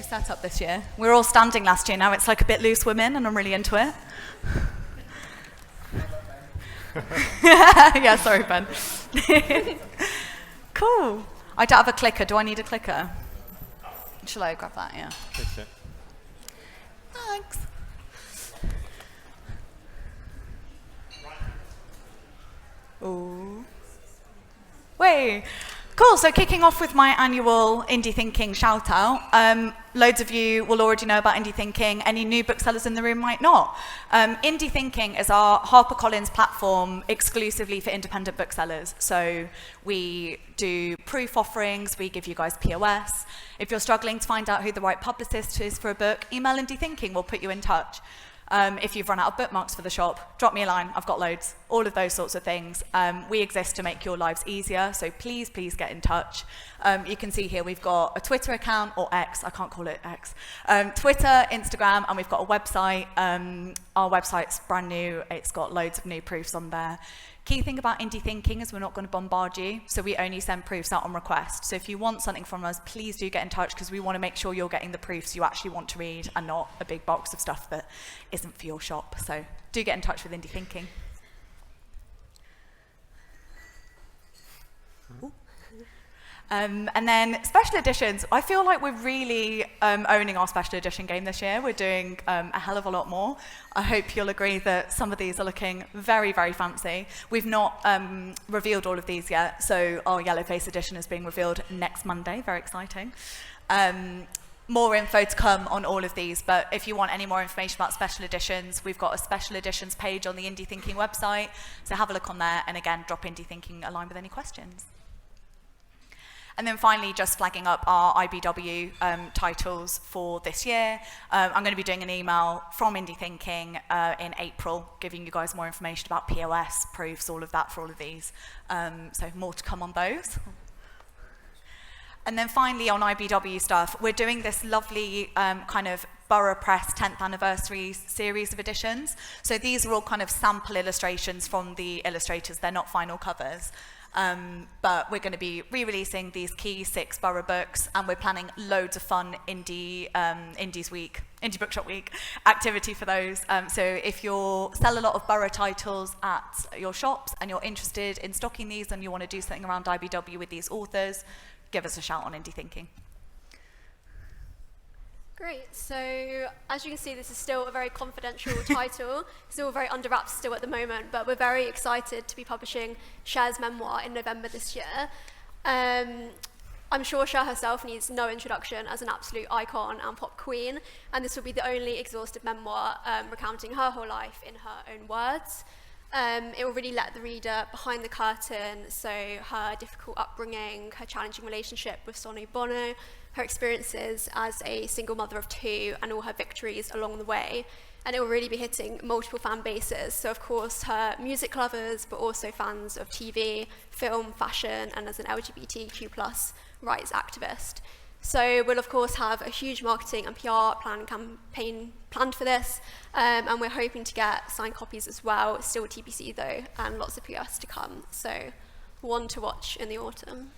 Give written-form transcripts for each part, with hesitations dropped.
setup this year. We were all standing last year, now it's like a bit loose women, and I'm really into it. Yeah, sorry, Ben. Cool. I don't have a clicker. Do I need a clicker? Shall I grab that? Yeah. Thanks. Ooh. Wait. Cool, so kicking off with my annual Indie Thinking shout out. Loads of you will already know about Indie Thinking. Any new booksellers in the room might not. Indie Thinking is our HarperCollins platform exclusively for independent booksellers. So we do proof offerings, we give you guys POS. If you're struggling to find out who the right publicist is for a book, email Indie Thinking, we'll put you in touch. If you've run out of bookmarks for the shop, drop me a line, I've got loads, all of those sorts of things. We exist to make your lives easier, so please get in touch. You can see here we've got a Twitter account, or X, I can't call it X. Twitter, Instagram, and we've got a website. Our website's brand new, it's got loads of new proofs on there. Key thing about Indie Thinking is we're not going to bombard you, so we only send proofs out on request. So if you want something from us, please do get in touch, because we want to make sure you're getting the proofs you actually want to read and not a big box of stuff that isn't for your shop. So do get in touch with Indie Thinking. And then special editions. I feel like we're really owning our special edition game this year. We're doing a hell of a lot more. I hope you'll agree that some of these are looking very, very fancy. We've not revealed all of these yet, so our Yellowface edition is being revealed next Monday. Very exciting. More info to come on all of these, but if you want any more information about special editions, we've got a special editions page on the Indie Thinking website, so have a look on there, and again, drop Indie Thinking a line with any questions. And then finally, just flagging up our IBW titles for this year. I'm going to be doing an email from Indie Thinking in April, giving you guys more information about POS, proofs, all of that for all of these. So more to come on those. And then finally, on IBW stuff, we're doing this lovely kind of Borough Press 10th anniversary series of editions. So these are all kind of sample illustrations from the illustrators. They're not final covers. But we're going to be re-releasing these key 6 Borough books, and we're planning loads of fun Indie Bookshop Week activity for those. So if you sell a lot of Borough titles at your shops and you're interested in stocking these and you want to do something around IBW with these authors, give us a shout on Indie Thinking. Great, so as you can see, this is still a very confidential title, still very under wraps still at the moment, but we're very excited to be publishing Cher's memoir in November this year. I'm sure Cher herself needs no introduction as an absolute icon and pop queen, and this will be the only exhaustive memoir recounting her whole life in her own words. It will really let the reader behind the curtain, so her difficult upbringing, her challenging relationship with Sonny Bono, her experiences as a single mother of 2, and all her victories along the way. And it will really be hitting multiple fan bases. So of course, her music lovers, but also fans of TV, film, fashion, and as an LGBTQ+ rights activist. So we'll of course have a huge marketing and PR campaign planned for this, and we're hoping to get signed copies as well, still TBC though, and lots of POS to come. So one to watch in the autumn.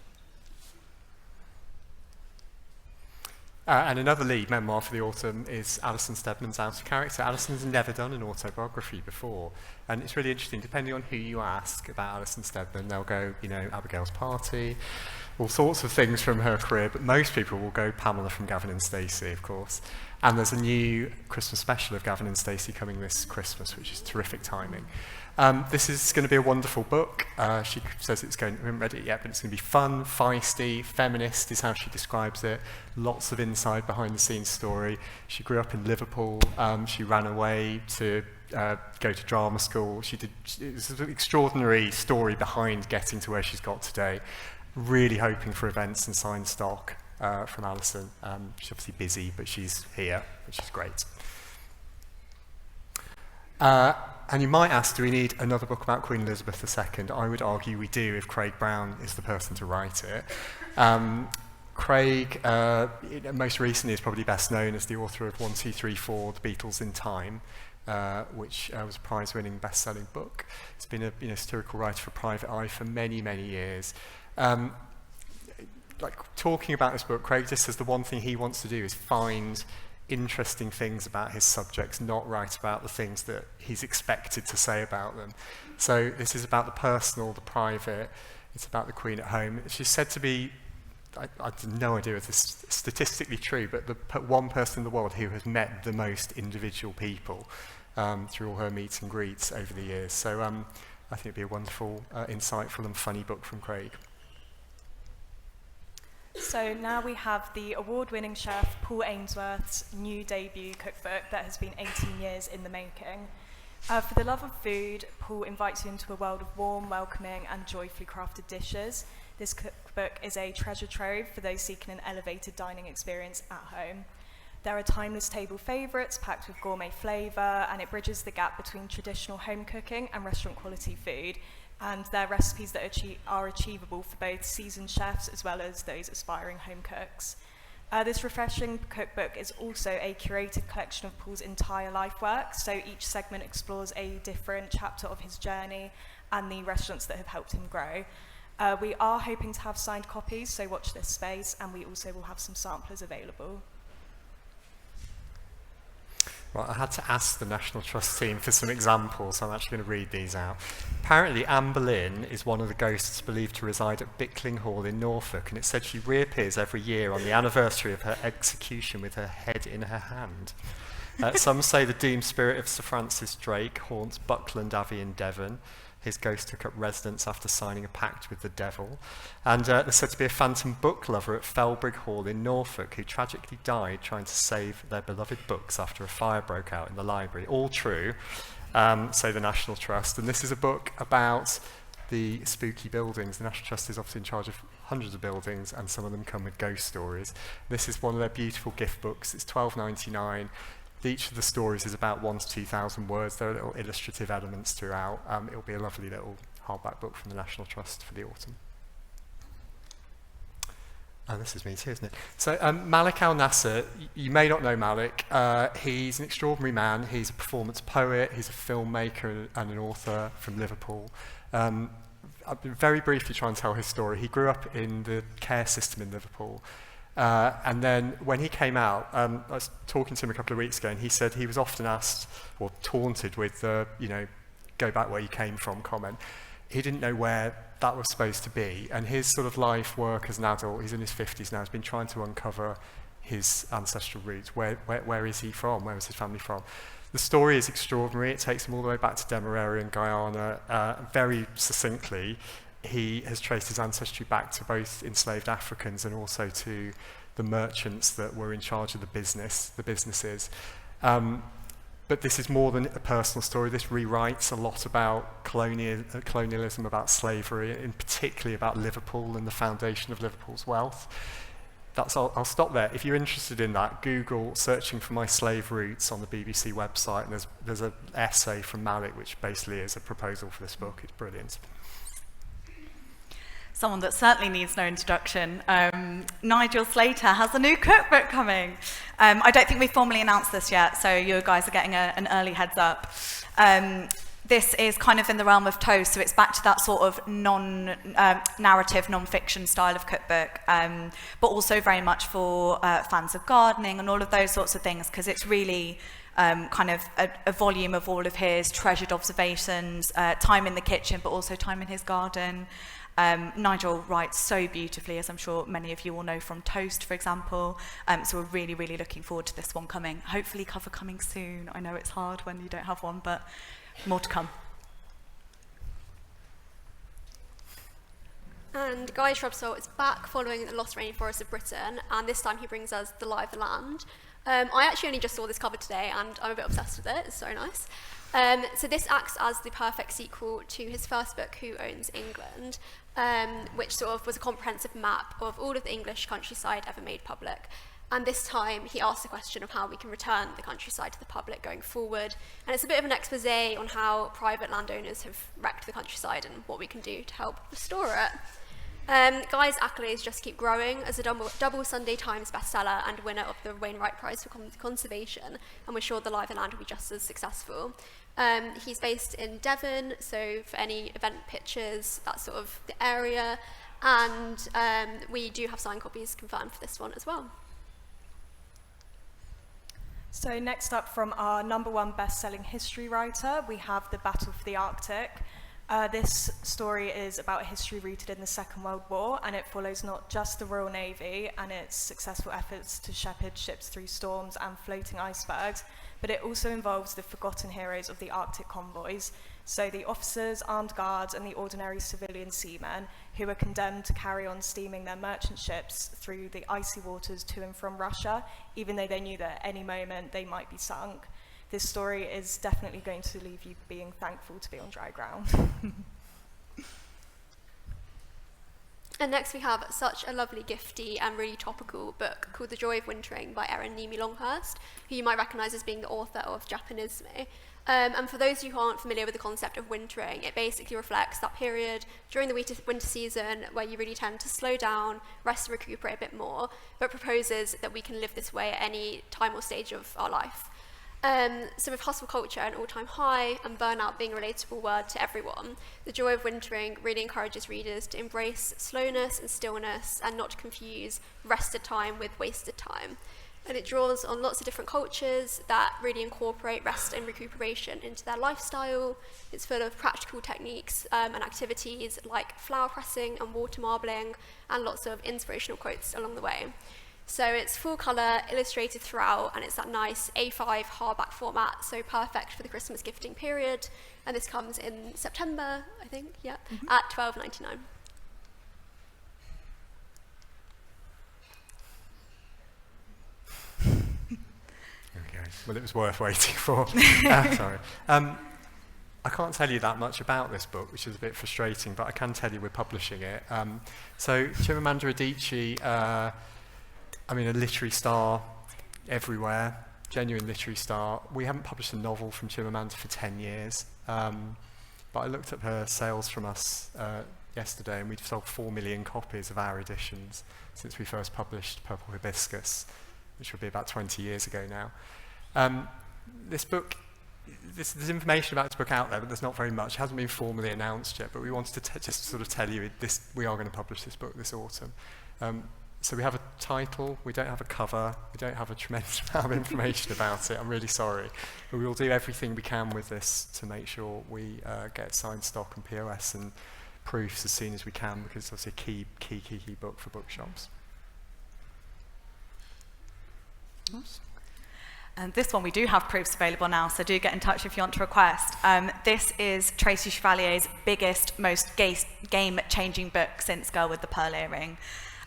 And another lead memoir for the autumn is Alison Steadman's Out of Character. Alison's never done an autobiography before, and it's really interesting. Depending on who you ask about Alison Steadman, they'll go, you know, Abigail's Party, all sorts of things from her career, but most people will go Pamela from Gavin and Stacey, of course. And there's a new Christmas special of Gavin and Stacey coming this Christmas, which is terrific timing. This is going to be a wonderful book. She says we haven't read it yet, but it's going to be fun, feisty, feminist is how she describes it. Lots of inside behind the scenes story. She grew up in Liverpool. She ran away to go to drama school. It was an extraordinary story behind getting to where she's got today. Really hoping for events and signed stock from Alison. She's obviously busy, but she's here, which is great. And you might ask, do we need another book about Queen Elizabeth II? I would argue we do if Craig Brown is the person to write it. Craig, most recently, is probably best known as the author of 1, 2, 3, 4, The Beatles in Time, which was a prize-winning best-selling book. He's been a satirical writer for Private Eye for many, many years. Like talking about this book, Craig just says the one thing he wants to do is find interesting things about his subjects, not write about the things that he's expected to say about them. So this is about the personal, the private. It's about the Queen at home. She's said to be, I have no idea if this is statistically true, but the one person in the world who has met the most individual people through all her meets and greets over the years. So I think it'd be a wonderful, insightful and funny book from Craig. So now we have the award-winning chef Paul Ainsworth's new debut cookbook that has been 18 years in the making. For the love of food, Paul invites you into a world of warm, welcoming and joyfully crafted dishes. This cookbook is a treasure trove for those seeking an elevated dining experience at home. There are timeless table favourites packed with gourmet flavour, and it bridges the gap between traditional home cooking and restaurant quality food. And they're recipes that are achievable for both seasoned chefs as well as those aspiring home cooks. This refreshing cookbook is also a curated collection of Paul's entire life work, so each segment explores a different chapter of his journey and the restaurants that have helped him grow. We are hoping to have signed copies, so watch this space, and we also will have some samplers available. Well, I had to ask the National Trust team for some examples, so I'm actually going to read these out. Apparently, Anne Boleyn is one of the ghosts believed to reside at Bickling Hall in Norfolk, and it's said she reappears every year on the anniversary of her execution with her head in her hand. Some say the doomed spirit of Sir Francis Drake haunts Buckland Abbey in Devon. His ghost took up residence after signing a pact with the devil. And there's said to be a phantom book lover at Felbrigg Hall in Norfolk who tragically died trying to save their beloved books after a fire broke out in the library. All true, say the National Trust. And this is a book about the spooky buildings. The National Trust is obviously in charge of hundreds of buildings, and some of them come with ghost stories. This is one of their beautiful gift books. It's £12.99. Each of the stories is about 1,000 to 2,000 words. There are little illustrative elements throughout. It'll be a lovely little hardback book from the National Trust for the autumn. And this is me too, isn't it? So Malik Al-Nasser, you may not know Malik. He's an extraordinary man. He's a performance poet. He's a filmmaker and an author from Liverpool. I'll very briefly try and tell his story. He grew up in the care system in Liverpool. And then when he came out, I was talking to him a couple of weeks ago, and he said he was often asked or taunted with the, go back where you came from comment. He didn't know where that was supposed to be. And his sort of life work as an adult, he's in his 50s now, has been trying to uncover his ancestral roots. Where is he from? Where was his family from? The story is extraordinary. It takes him all the way back to Demerara in Guyana, very succinctly. He has traced his ancestry back to both enslaved Africans and also to the merchants that were in charge of the businesses. But this is more than a personal story. This rewrites a lot about colonialism, about slavery, and particularly about Liverpool and the foundation of Liverpool's wealth. I'll stop there. If you're interested in that, Google searching for my slave roots on the BBC website, and there's an essay from Malik which basically is a proposal for this book. It's brilliant. Someone that certainly needs no introduction, Nigel Slater has a new cookbook coming. I don't think we've formally announced this yet, so you guys are getting an early heads up. This is kind of in the realm of toast, so it's back to that sort of narrative, non-fiction style of cookbook, but also very much for fans of gardening and all of those sorts of things, because it's really kind of a volume of all of his treasured observations, time in the kitchen, but also time in his garden. Nigel writes so beautifully, as I'm sure many of you will know from Toast, for example. So we're really, really looking forward to this one coming. Hopefully cover coming soon. I know it's hard when you don't have one, but more to come. And Guy Shrubsole is back following the Lost Rainforest of Britain, and this time he brings us The Lie of the Land. I actually only just saw this cover today, and I'm a bit obsessed with it. It's so nice. So this acts as the perfect sequel to his first book, Who Owns England, which sort of was a comprehensive map of all of the English countryside ever made public. And this time he asks the question of how we can return the countryside to the public going forward. And it's a bit of an expose on how private landowners have wrecked the countryside and what we can do to help restore it. Guy's accolades just keep growing as a double Sunday Times bestseller and winner of the Wainwright Prize for Conservation, and we're sure The Lie of the Land will be just as successful. He's based in Devon, so for any event pitches, that's sort of the area. And we do have signed copies confirmed for this one as well. So next up, from our #1 best-selling history writer, we have The Battle for the Arctic. This story is about history rooted in the Second World War, and it follows not just the Royal Navy and its successful efforts to shepherd ships through storms and floating icebergs, but it also involves the forgotten heroes of the Arctic convoys, so the officers, armed guards, and the ordinary civilian seamen who were condemned to carry on steaming their merchant ships through the icy waters to and from Russia, even though they knew that at any moment they might be sunk. This story is definitely going to leave you being thankful to be on dry ground. And next we have such a lovely, gifty and really topical book called The Joy of Wintering by Erin Nimi Longhurst, who you might recognise as being the author of Japanisme. And for those of you who aren't familiar with the concept of wintering, it basically reflects that period during the winter season where you really tend to slow down, rest and recuperate a bit more, but proposes that we can live this way at any time or stage of our life. So with hustle culture at an all-time high and burnout being a relatable word to everyone, The Joy of Wintering really encourages readers to embrace slowness and stillness and not to confuse rested time with wasted time. And it draws on lots of different cultures that really incorporate rest and recuperation into their lifestyle. It's full of practical techniques and activities like flower pressing and water marbling, and lots of inspirational quotes along the way. So it's full colour, illustrated throughout, and it's that nice A5 hardback format, so perfect for the Christmas gifting period. And this comes in September, I think, at £12.99. Well, it was worth waiting for. Sorry. I can't tell you that much about this book, which is a bit frustrating, but I can tell you we're publishing it. So Chimamanda Adichie, a literary star everywhere, genuine literary star. We haven't published a novel from Chimamanda for 10 years, but I looked up her sales from us yesterday, and we've sold 4 million copies of our editions since we first published Purple Hibiscus, which will be about 20 years ago now. This book, there's information about this book out there, but there's not very much. It hasn't been formally announced yet, but we wanted to just sort of tell you we are going to publish this book this autumn. So we have a title, we don't have a cover, we don't have a tremendous amount of information about it, I'm really sorry. But we will do everything we can with this to make sure we get signed stock and POS and proofs as soon as we can, because it's obviously a key book for bookshops. Oops. And this one, we do have proofs available now, so do get in touch if you want to request. This is Tracy Chevalier's biggest, most game-changing book since Girl with the Pearl Earring.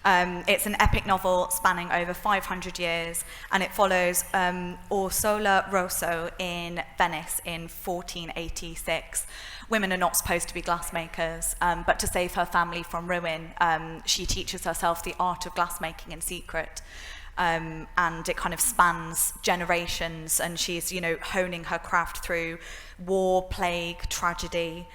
It's an epic novel spanning over 500 years, and it follows Orsola Rosso in Venice in 1486. Women are not supposed to be glassmakers, but to save her family from ruin, she teaches herself the art of glassmaking in secret. And it kind of spans generations, and she's, honing her craft through war, plague, tragedy,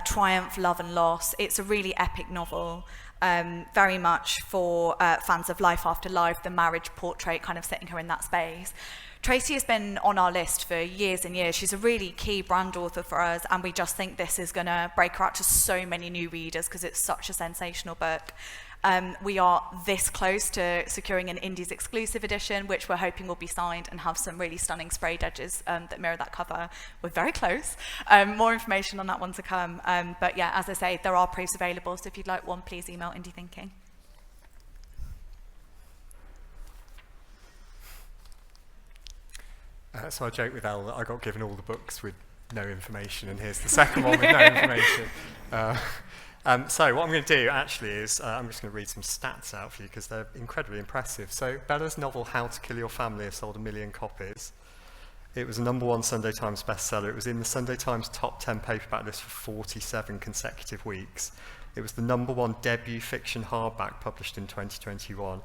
triumph, love and loss. It's a really epic novel, very much for fans of Life After Life, the marriage portrait, kind of setting her in that space. Tracy has been on our list for years and years. She's a really key brand author for us, and we just think this is going to break her out to so many new readers because it's such a sensational book. We are this close to securing an Indies exclusive edition, which we're hoping will be signed and have some really stunning sprayed edges that mirror that cover. We're very close. More information on that one to come. But yeah, as I say, there are proofs available, so if you'd like one, please email Indie Thinking. So I joke with Elle that I got given all the books with no information, and here's the second one with no information. So what I'm going to do actually is I'm just going to read some stats out for you because they're incredibly impressive. So Bella's novel How to Kill Your Family has sold 1 million copies. It was a #1 Sunday Times bestseller. It was in the Sunday Times top 10 paperback list for 47 consecutive weeks. It was the #1 debut fiction hardback published in 2021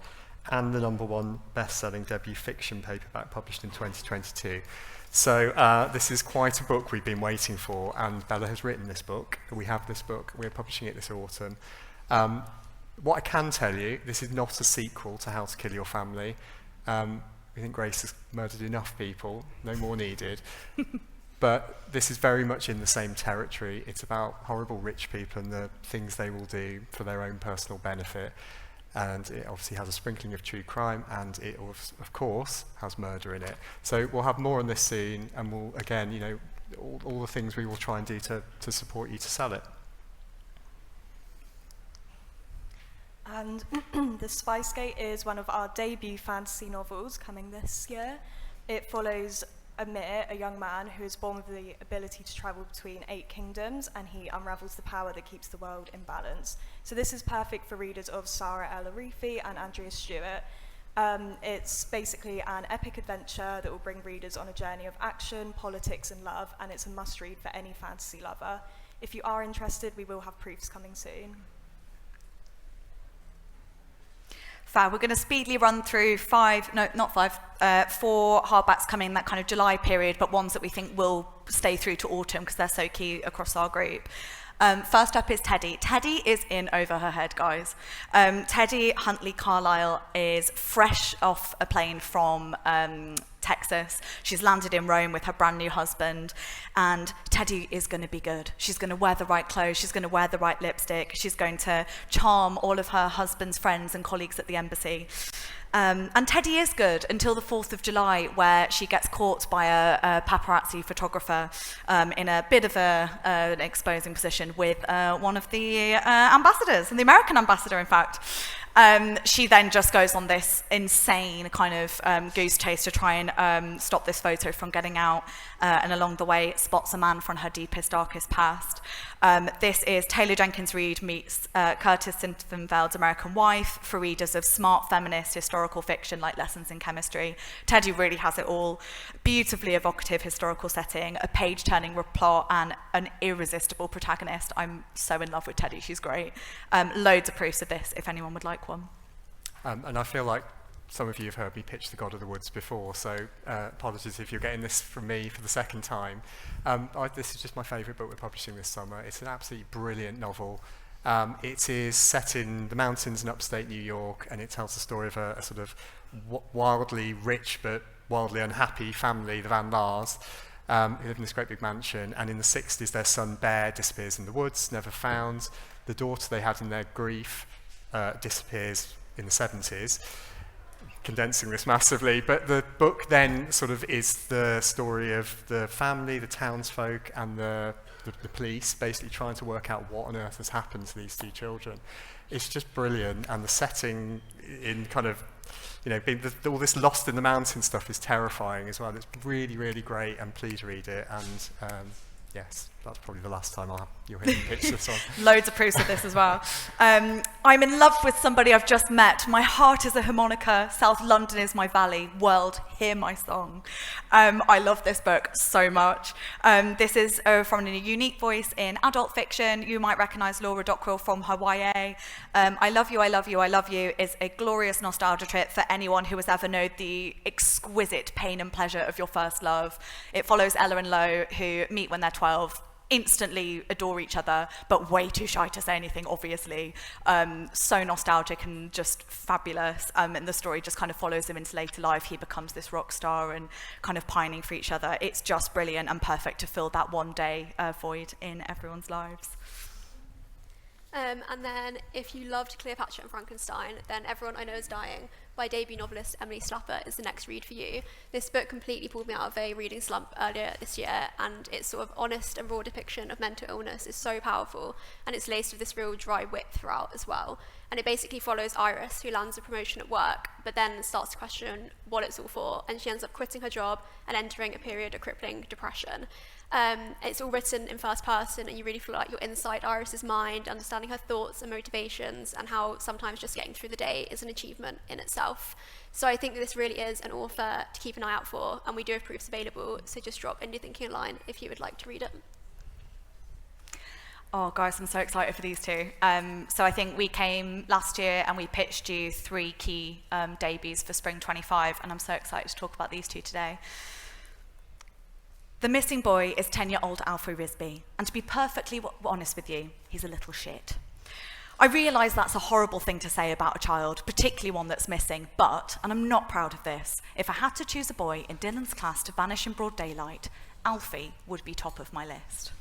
and the #1 best-selling debut fiction paperback published in 2022. So this is quite a book we've been waiting for, and Bella has written this book. We have this book. We're publishing it this autumn. What I can tell you, this is not a sequel to How to Kill Your Family. We think Grace has murdered enough people, no more needed. But this is very much in the same territory. It's about horrible rich people and the things they will do for their own personal benefit. And it obviously has a sprinkling of true crime, and it, of course, has murder in it. So we'll have more on this soon, and we'll, again, you know, all the things we will try and do to support you to sell it. And The Spice Gate is one of our debut fantasy novels coming this year. It follows Amir, a young man who is born with the ability to travel between 8 kingdoms, and he unravels the power that keeps the world in balance. So this is perfect for readers of Sarah El Arifi and Andrea Stewart. It's basically an epic adventure that will bring readers on a journey of action, politics and love, and it's a must-read for any fantasy lover. If you are interested, we will have proofs coming soon. We're going to speedily run through 4 hardbacks coming in that kind of July period, but ones that we think will stay through to autumn because they're so key across our group. First up is Teddy. Teddy is in over her head, guys. Teddy Huntley Carlisle is fresh off a plane from Texas. She's landed in Rome with her brand new husband, and Teddy is going to be good. She's going to wear the right clothes, she's going to wear the right lipstick, she's going to charm all of her husband's friends and colleagues at the embassy. And Teddy is good until the 4th of July, where she gets caught by a paparazzi photographer in a bit of an exposing position with one of the ambassadors, and the American ambassador, in fact. She then just goes on this insane kind of goose chase to try and stop this photo from getting out, and along the way spots a man from her deepest, darkest past. This is Taylor Jenkins Reid meets Curtis Sintenfeld's American Wife for readers of smart feminist historical fiction like Lessons in Chemistry. Teddy really has it all. Beautifully evocative historical setting, a page-turning plot, and an irresistible protagonist. I'm so in love with Teddy, she's great. Loads of proofs of this if anyone would like one. And I feel like some of you have heard me pitch The God of the Woods before, so apologies if you're getting this from me for the second time. This is just my favourite book we're publishing this summer. It's an absolutely brilliant novel. It is set in the mountains in upstate New York, and it tells the story of a sort of wildly rich but wildly unhappy family, the Van Laars, who live in this great big mansion, and in the 60s their son Bear disappears in the woods, never found. The daughter they had in their grief disappears in the 70s. Condensing this massively, but the book then sort of is the story of the family, the townsfolk, and the police basically trying to work out what on earth has happened to these 2 children. It's just brilliant, and the setting in kind of, you know, all this lost in the mountain stuff is terrifying as well. It's really, really great, and please read it. And yes, that's probably the last time you'll hear me pitch this on. Loads of proofs of this as well. I'm in love with somebody I've just met. My heart is a harmonica. South London is my valley. World, hear my song. I love this book so much. This is from a unique voice in adult fiction. You might recognise Laura Dockrell from her YA. I Love You, I Love You, I Love You is a glorious nostalgia trip for anyone who has ever known the exquisite pain and pleasure of your first love. It follows Ella and Lo, who meet when they're 12, instantly adore each other, but way too shy to say anything, obviously. So nostalgic and just fabulous. And the story just kind of follows him into later life. He becomes this rock star and kind of pining for each other. It's just brilliant and perfect to fill that one day void in everyone's lives. And then, if you loved Cleopatra and Frankenstein, then Everyone I Know Is Dying by debut novelist Emily Slapper is the next read for you. This book completely pulled me out of a reading slump earlier this year, and its sort of honest and raw depiction of mental illness is so powerful, and it's laced with this real dry wit throughout as well. And it basically follows Iris, who lands a promotion at work, but then starts to question what it's all for, and she ends up quitting her job and entering a period of crippling depression. It's all written in first person, and you really feel like you're inside Iris's mind, understanding her thoughts and motivations, and how sometimes just getting through the day is an achievement in itself. So I think that this really is an author to keep an eye out for, and we do have proofs available, so just drop Indie Thinking a line if you would like to read it. Oh, guys, I'm so excited for these 2. So I think we came last year and we pitched you 3 key debuts for Spring 25, and I'm so excited to talk about these 2 today. The missing boy is 10-year-old Alfie Risby, and to be perfectly honest with you, he's a little shit. I realise that's a horrible thing to say about a child, particularly one that's missing, but, and I'm not proud of this, if I had to choose a boy in Dylan's class to vanish in broad daylight, Alfie would be top of my list.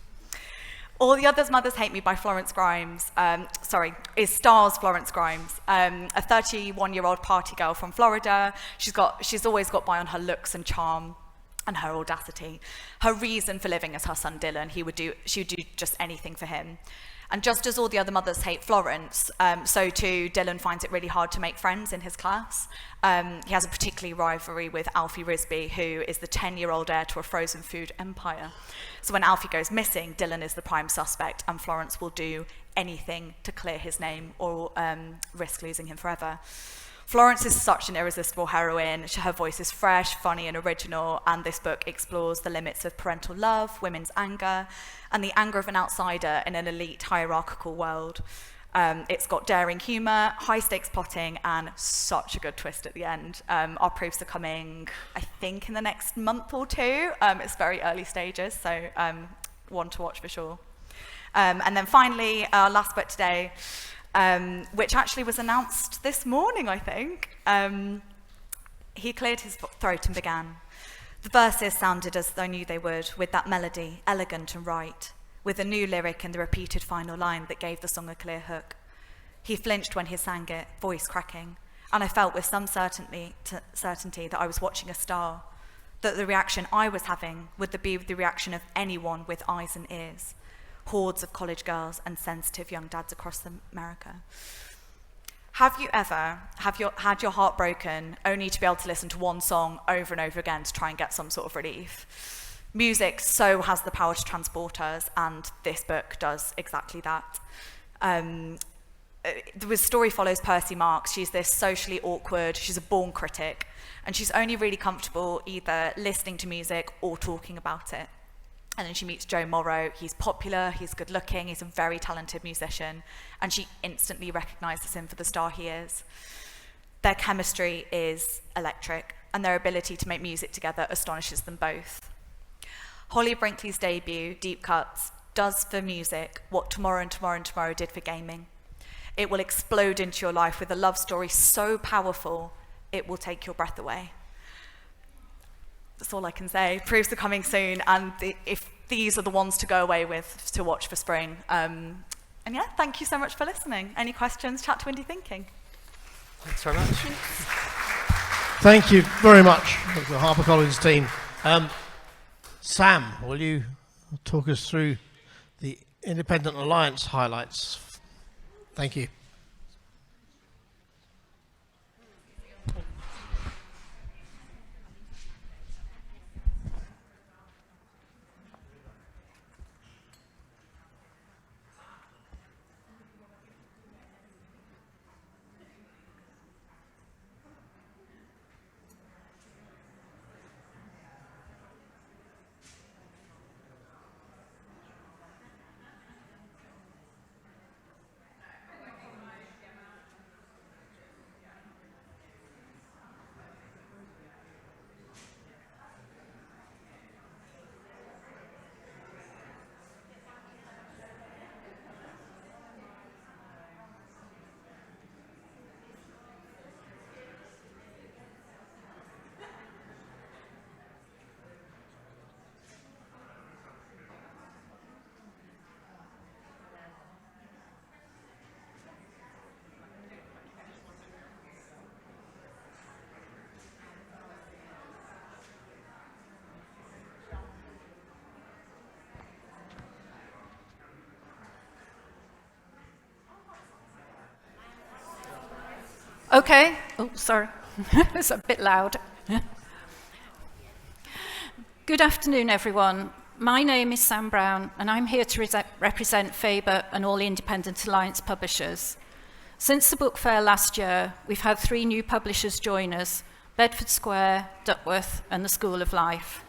All the Others' Mothers Hate Me by Florence Grimes, stars Florence Grimes, a 31-year-old party girl from Florida. She's always got by on her looks and charm and her audacity. Her reason for living is her son Dylan. She would do just anything for him. And just as all the other mothers hate Florence, so too Dylan finds it really hard to make friends in his class. He has a particular rivalry with Alfie Risby, who is the 10-year-old heir to a frozen food empire. So when Alfie goes missing, Dylan is the prime suspect, and Florence will do anything to clear his name or risk losing him forever. Florence is such an irresistible heroine. Her voice is fresh, funny, and original, and this book explores the limits of parental love, women's anger, and the anger of an outsider in an elite hierarchical world. It's got daring humour, high-stakes plotting, and such a good twist at the end. Our proofs are coming, I think, in the next month or two. It's very early stages, so one to watch for sure. And then finally, our last book today, which actually was announced this morning, I think. He cleared his throat and began. The verses sounded as though I knew they would, with that melody, elegant and right, with a new lyric and the repeated final line that gave the song a clear hook. He flinched when he sang it, voice cracking, and I felt with some certainty that I was watching a star, that the reaction I was having would be the reaction of anyone with eyes and ears. Hordes of college girls and sensitive young dads across America. Have you ever had your heart broken only to be able to listen to one song over and over again to try and get some sort of relief? Music so has the power to transport us, and this book does exactly that. The story follows Percy Marks. She's this socially awkward, she's a born critic, and she's only really comfortable either listening to music or talking about it. And then she meets Joe Morrow. He's popular, he's good looking, he's a very talented musician, and she instantly recognizes him for the star he is. Their chemistry is electric, and their ability to make music together astonishes them both. Holly Brinkley's debut, Deep Cuts, does for music what Tomorrow and Tomorrow and Tomorrow did for gaming. It will explode into your life with a love story so powerful, it will take your breath away. That's all I can say. Proofs are coming soon, and if these are the ones to go away with to watch for spring. And yeah, thank you so much for listening. Any questions? Chat to Indie Thinking. Thanks very much. Thank you very much, the HarperCollins team. Sam, will you talk us through the Independent Alliance highlights? Thank you. Okay. Oh, sorry. It's a bit loud. Good afternoon, everyone. My name is Sam Brown, and I'm here to represent Faber and all the Independent Alliance publishers. Since the book fair last year, we've had 3 new publishers join us: Bedford Square, Duckworth, and the School of Life.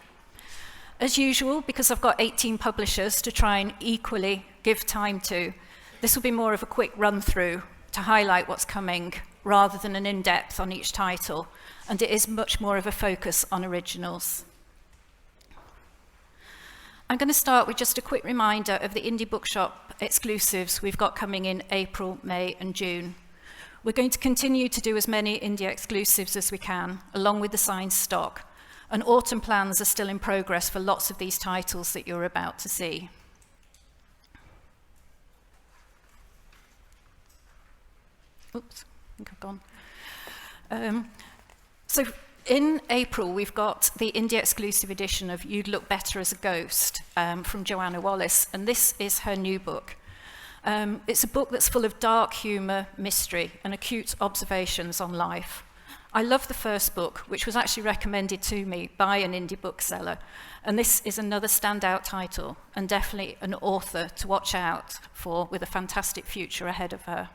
As usual, because I've got 18 publishers to try and equally give time to, this will be more of a quick run-through to highlight what's coming, rather than an in-depth on each title, and it is much more of a focus on originals. I'm going to start with just a quick reminder of the Indie Bookshop exclusives we've got coming in April, May, and June. We're going to continue to do as many indie exclusives as we can, along with the signed stock, And autumn plans are still in progress for lots of these titles that you're about to see. Oops, I think I've gone. So in April, we've got the indie exclusive edition of You'd Look Better as a Ghost from Joanna Wallace, and this is her new book. It's a book that's full of dark humour, mystery, and acute observations on life. I love the first book, which was actually recommended to me by an indie bookseller, and this is another standout title, and definitely an author to watch out for with a fantastic future ahead of her.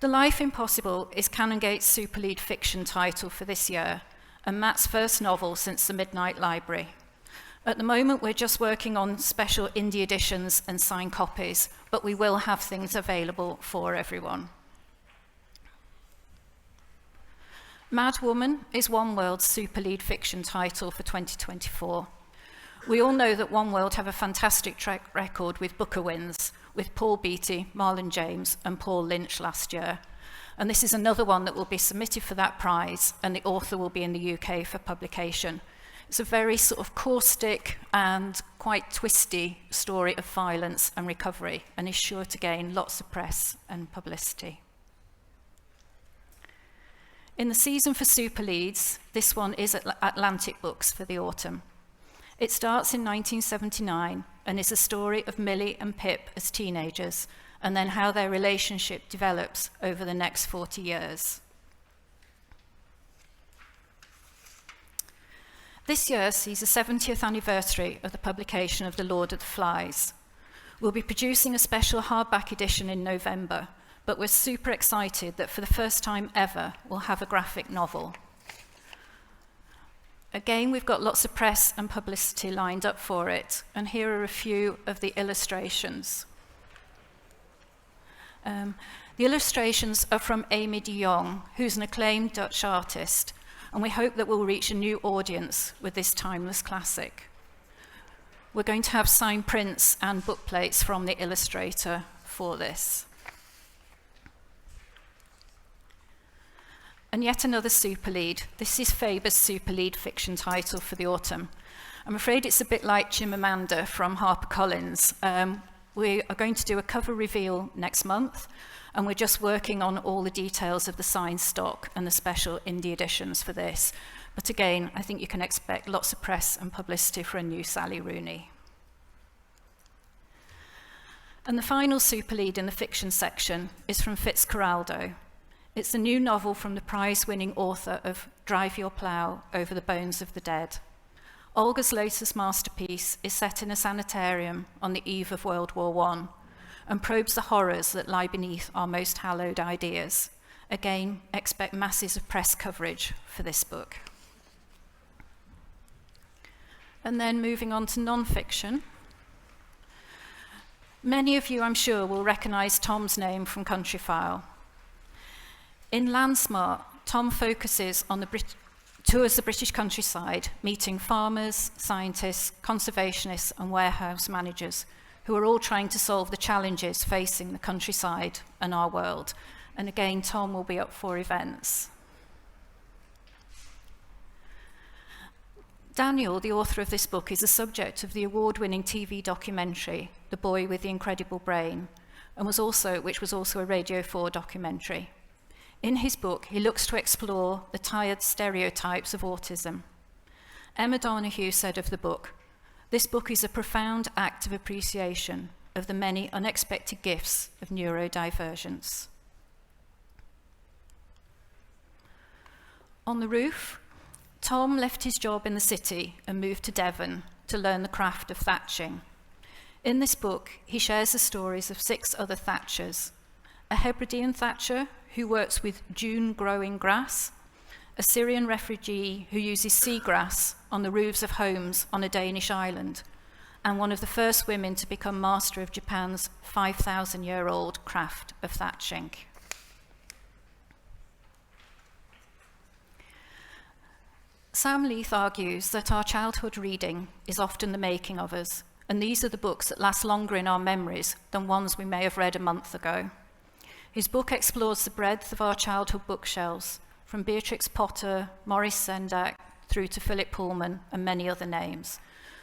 The Life Impossible is Canongate's super lead fiction title for this year, and Matt's first novel since The Midnight Library. At the moment, we're just working on special indie editions and signed copies, but we will have things available for everyone. Mad Woman is One World's super lead fiction title for 2024. We all know that One World have a fantastic track record with Booker wins, with Paul Beattie, Marlon James, and Paul Lynch last year. And this is another one that will be submitted for that prize, and the author will be in the UK for publication. It's a very sort of caustic and quite twisty story of violence and recovery, and is sure to gain lots of press and publicity. In the season for super leads, this one is Atlantic Books for the autumn. It starts in 1979 and is a story of Millie and Pip as teenagers, and then how their relationship develops over the next 40 years. This year sees the 70th anniversary of the publication of The Lord of the Flies. We'll be producing a special hardback edition in November, but we're super excited that for the first time ever, we'll have a graphic novel. Again, we've got lots of press and publicity lined up for it, and here are a few of the illustrations. The illustrations are from Amy de Jong, who's an acclaimed Dutch artist, and we hope that we'll reach a new audience with this timeless classic. We're going to have signed prints and book plates from the illustrator for this. And yet another super lead. This is Faber's super lead fiction title for the autumn. I'm afraid it's a bit like Chimamanda from HarperCollins. We are going to do a cover reveal next month, and we're just working on all the details of the signed stock and the special indie editions for this. But again, I think you can expect lots of press and publicity for a new Sally Rooney. And the final super lead in the fiction section is from Fitzcarraldo. It's the new novel from the prize-winning author of Drive Your Plough Over the Bones of the Dead. Olga's latest masterpiece is set in a sanitarium on the eve of World War I, and probes the horrors that lie beneath our most hallowed ideas. Again, expect masses of press coverage for this book. And then moving on to non-fiction. Many of you, I'm sure, will recognise Tom's name from Countryfile. In Landsmart, Tom focuses on tours the British countryside, meeting farmers, scientists, conservationists, and warehouse managers, who are all trying to solve the challenges facing the countryside and our world. And again, Tom will be up for events. Daniel, the author of this book, is the subject of the award-winning TV documentary, The Boy with the Incredible Brain, which was also a Radio 4 documentary. In his book, he looks to explore the tired stereotypes of autism. Emma Donoghue said of the book, "This book is a profound act of appreciation of the many unexpected gifts of neurodivergence." On the roof, Tom left his job in the city and moved to Devon to learn the craft of thatching. In this book, he shares the stories of 6 other thatchers: a Hebridean thatcher who works with dune-growing grass, a Syrian refugee who uses seagrass on the roofs of homes on a Danish island, and one of the first women to become master of Japan's 5,000-year-old craft of thatching. Sam Leith argues that our childhood reading is often the making of us, and these are the books that last longer in our memories than ones we may have read a month ago. His book explores the breadth of our childhood bookshelves, from Beatrix Potter, Maurice Sendak, through to Philip Pullman and many other names.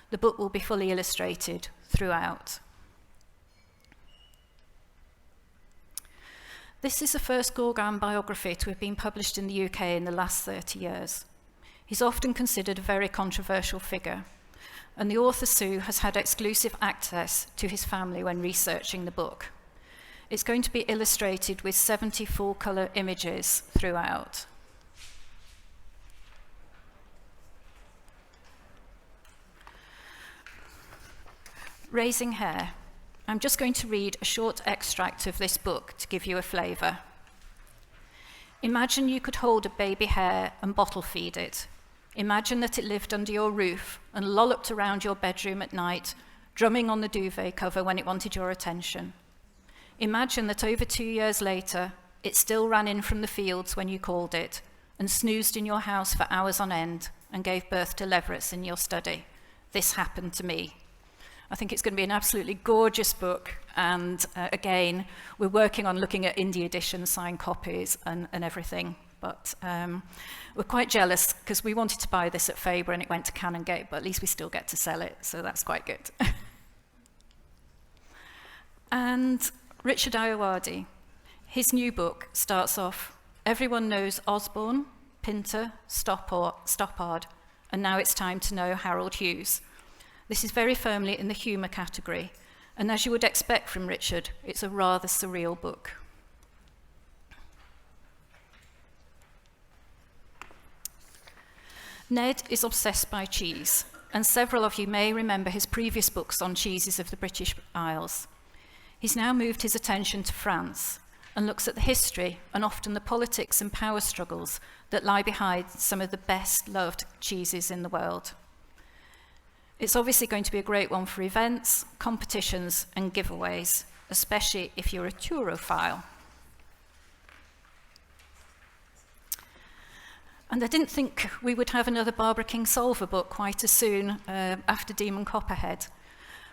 The book will be fully illustrated throughout. This is the first Gorgan biography to have been published in the UK in the last 30 years. He's often considered a very controversial figure, and the author Sue has had exclusive access to his family when researching the book. It's going to be illustrated with 70 full-colour images throughout. Raising Hair. I'm just going to read a short extract of this book to give you a flavour. Imagine you could hold a baby hare and bottle feed it. Imagine that it lived under your roof and lolloped around your bedroom at night, drumming on the duvet cover when it wanted your attention. Imagine that over 2 years later, it still ran in from the fields when you called it and snoozed in your house for hours on end and gave birth to leverets in your study. This happened to me. I think it's going to be an absolutely gorgeous book, and again, we're working on looking at indie editions, signed copies, and everything. But we're quite jealous because we wanted to buy this at Faber and it went to Canongate, but at least we still get to sell it, so that's quite good. And Richard Ayoade, his new book starts off, everyone knows Osborne, Pinter, Stoppard, and now it's time to know Harold Hughes. This is very firmly in the humour category, and as you would expect from Richard, it's a rather surreal book. Ned is obsessed by cheese, and several of you may remember his previous books on cheeses of the British Isles. He's now moved his attention to France and looks at the history and often the politics and power struggles that lie behind some of the best loved cheeses in the world. It's obviously going to be a great one for events, competitions, and giveaways, especially if you're a turophile. And I didn't think we would have another Barbara Kingsolver book quite as soon after Demon Copperhead.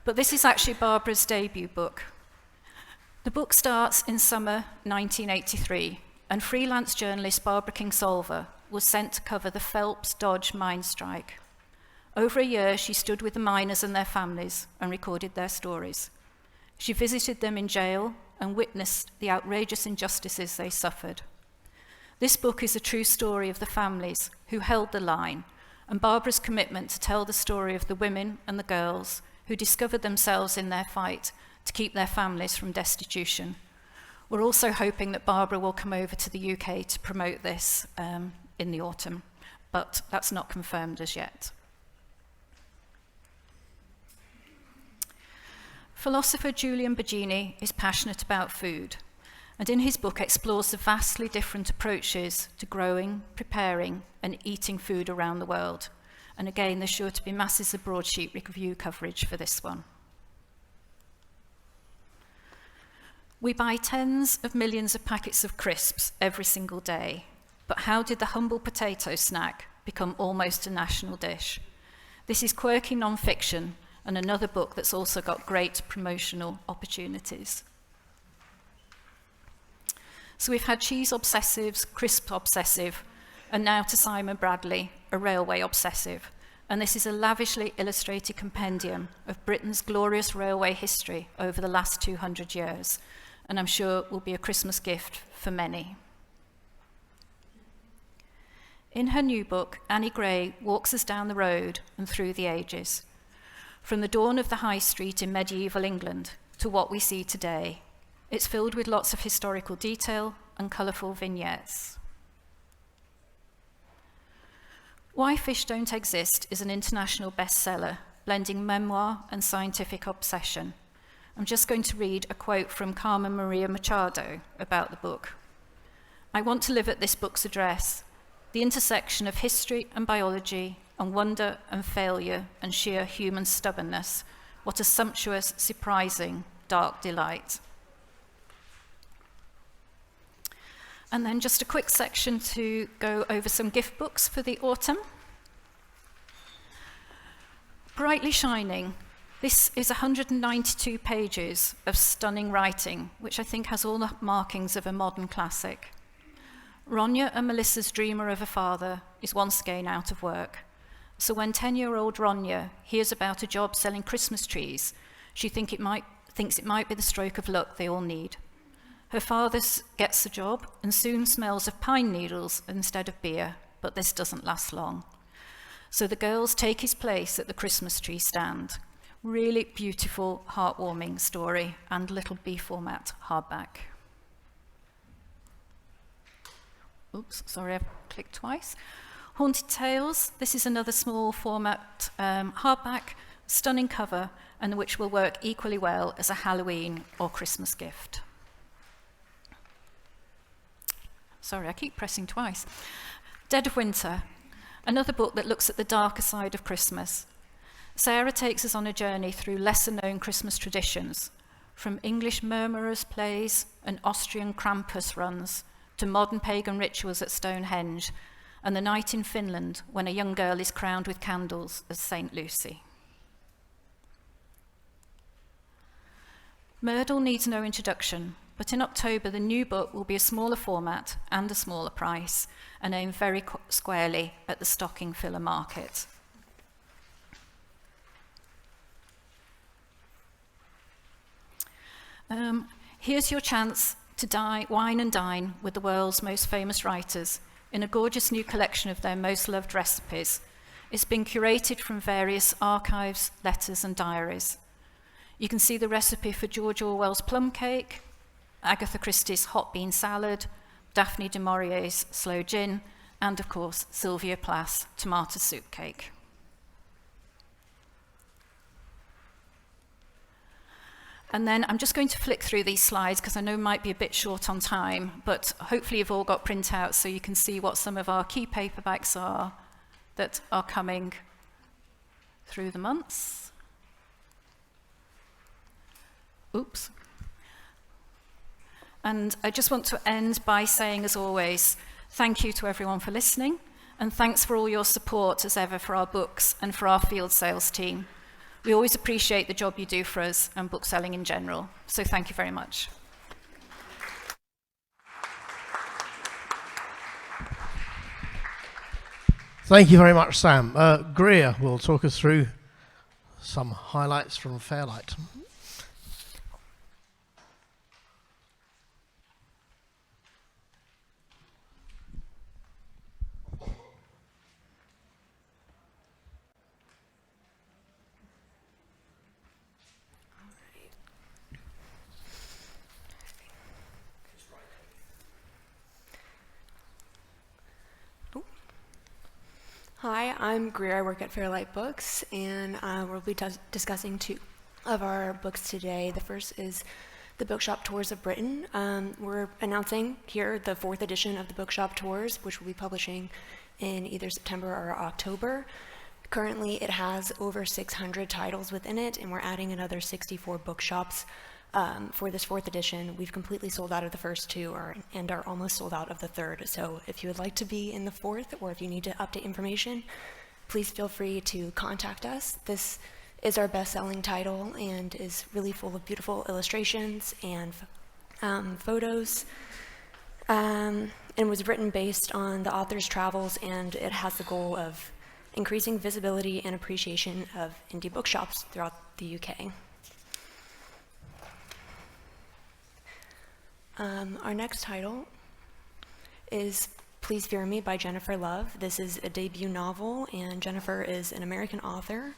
But this is actually Barbara's debut book. The book starts in summer 1983, and freelance journalist Barbara Kingsolver was sent to cover the Phelps Dodge mine strike. Over a year, she stood with the miners and their families and recorded their stories. She visited them in jail and witnessed the outrageous injustices they suffered. This book is a true story of the families who held the line, and Barbara's commitment to tell the story of the women and the girls who discovered themselves in their fight to keep their families from destitution. We're also hoping that Barbara will come over to the UK to promote this in the autumn, but that's not confirmed as yet. Philosopher Julian Baggini is passionate about food, and in his book explores the vastly different approaches to growing, preparing, and eating food around the world. And again, there's sure to be masses of broadsheet review coverage for this one. We buy tens of millions of packets of crisps every single day, but how did the humble potato snack become almost a national dish? This is quirky non-fiction, and another book that's also got great promotional opportunities. So we've had cheese obsessives, crisp obsessive, and now to Simon Bradley, a railway obsessive. And this is a lavishly illustrated compendium of Britain's glorious railway history over the last 200 years, and I'm sure will be a Christmas gift for many. In her new book, Annie Gray walks us down the road and through the ages, from the dawn of the high street in medieval England to what we see today. It's filled with lots of historical detail and colourful vignettes. Why Fish Don't Exist is an international bestseller, blending memoir and scientific obsession. I'm just going to read a quote from Carmen Maria Machado about the book. I want to live at this book's address, the intersection of history and biology, and wonder and failure and sheer human stubbornness. What a sumptuous, surprising, dark delight. And then just a quick section to go over some gift books for the autumn. Brightly Shining. This is 192 pages of stunning writing, which I think has all the markings of a modern classic. Ronya and Melissa's dreamer of a father is once again out of work. So when 10-year-old Ronya hears about a job selling Christmas trees, she thinks it might be the stroke of luck they all need. Her father gets the job and soon smells of pine needles instead of beer, but this doesn't last long. So the girls take his place at the Christmas tree stand. Really beautiful, heartwarming story and little B format hardback. Oops, sorry, I've clicked twice. Haunted Tales, this is another small format hardback, stunning cover, and which will work equally well as a Halloween or Christmas gift. Sorry, I keep pressing twice. Dead of Winter, another book that looks at the darker side of Christmas. Sarah takes us on a journey through lesser-known Christmas traditions, from English Murmurers plays and Austrian Krampus runs, to modern pagan rituals at Stonehenge, and the night in Finland when a young girl is crowned with candles as Saint Lucy. Myrtle needs no introduction, but in October the new book will be a smaller format and a smaller price, and aimed very squarely at the stocking filler market. Here's your chance to wine and dine with the world's most famous writers in a gorgeous new collection of their most loved recipes. It's been curated from various archives, letters, and diaries. You can see the recipe for George Orwell's plum cake, Agatha Christie's hot bean salad, Daphne du Maurier's sloe gin, and of course, Sylvia Plath's tomato soup cake. And then I'm just going to flick through these slides because I know it might be a bit short on time, but hopefully you've all got printouts so you can see what some of our key paperbacks are that are coming through the months. Oops. And I just want to end by saying, as always, thank you to everyone for listening, and thanks for all your support as ever for our books and for our field sales team. We always appreciate the job you do for us and book selling in general. So thank you very much. Thank you very much, Sam. Greer will talk us through some highlights from Fairlight. Hi, I'm Greer. I work at Fairlight Books, and we'll be discussing two of our books today. The first is the Bookshop Tours of Britain. We're announcing here the 4th edition of the Bookshop Tours, which we'll be publishing in either September or October. Currently, it has over 600 titles within it, and we're adding another 64 bookshops for this 4th edition. We've completely sold out of the first two and are almost sold out of the third. So if you would like to be in the 4th, or if you need to update information, please feel free to contact us. This is our best-selling title and is really full of beautiful illustrations and photos, and was written based on the author's travels, and it has the goal of increasing visibility and appreciation of indie bookshops throughout the UK. Our next title is Please Fear Me by Jennifer Love. This is a debut novel, and Jennifer is an American author.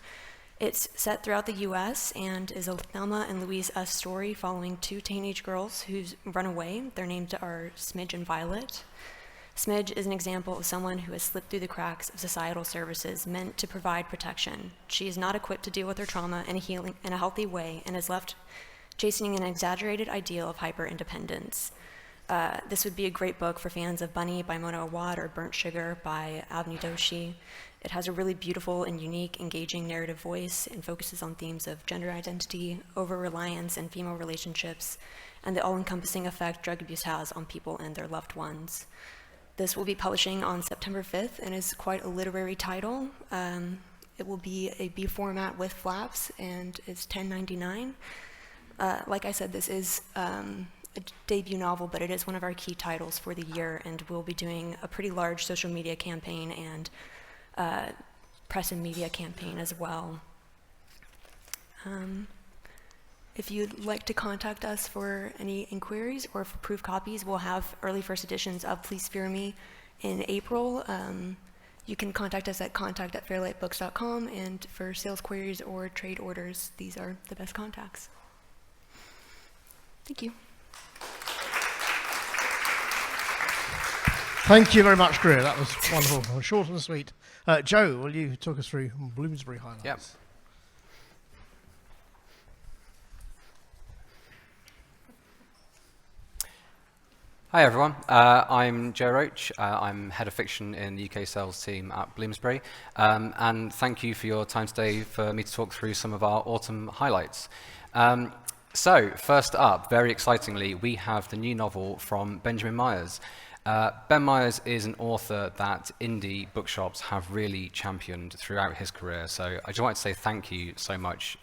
It's set throughout the US and is a Thelma and Louise story following two teenage girls who's run away. Their names are Smidge and Violet. Smidge is an example of someone who has slipped through the cracks of societal services meant to provide protection. She is not equipped to deal with her trauma in a healthy way and is left chasing an exaggerated ideal of hyper-independence. This would be a great book for fans of Bunny by Mona Awad or Burnt Sugar by Avni Doshi. It has a really beautiful and unique, engaging narrative voice and focuses on themes of gender identity, over-reliance, and female relationships, and the all-encompassing effect drug abuse has on people and their loved ones. This will be publishing on September 5th and is quite a literary title. It will be a B format with flaps, and it's $10.99. Like I said, this is a debut novel, but it is one of our key titles for the year, and we'll be doing a pretty large social media campaign and press and media campaign as well. If you'd like to contact us for any inquiries or for proof copies, we'll have early first editions of Please Fear Me in April. You can contact us at contact@fairlightbooks.com, and for sales queries or trade orders, these are the best contacts. Thank you. Thank you very much, Greer. That was wonderful. Short and sweet. Joe, will you talk us through Bloomsbury highlights? Yep. Hi everyone, I'm Joe Roach. I'm Head of Fiction in the UK sales team at Bloomsbury, and thank you for your time today for me to talk through some of our autumn highlights. So first up, very excitingly, we have the new novel from Benjamin Myers. Ben Myers is an author that indie bookshops have really championed throughout his career. So I just want to say thank you so much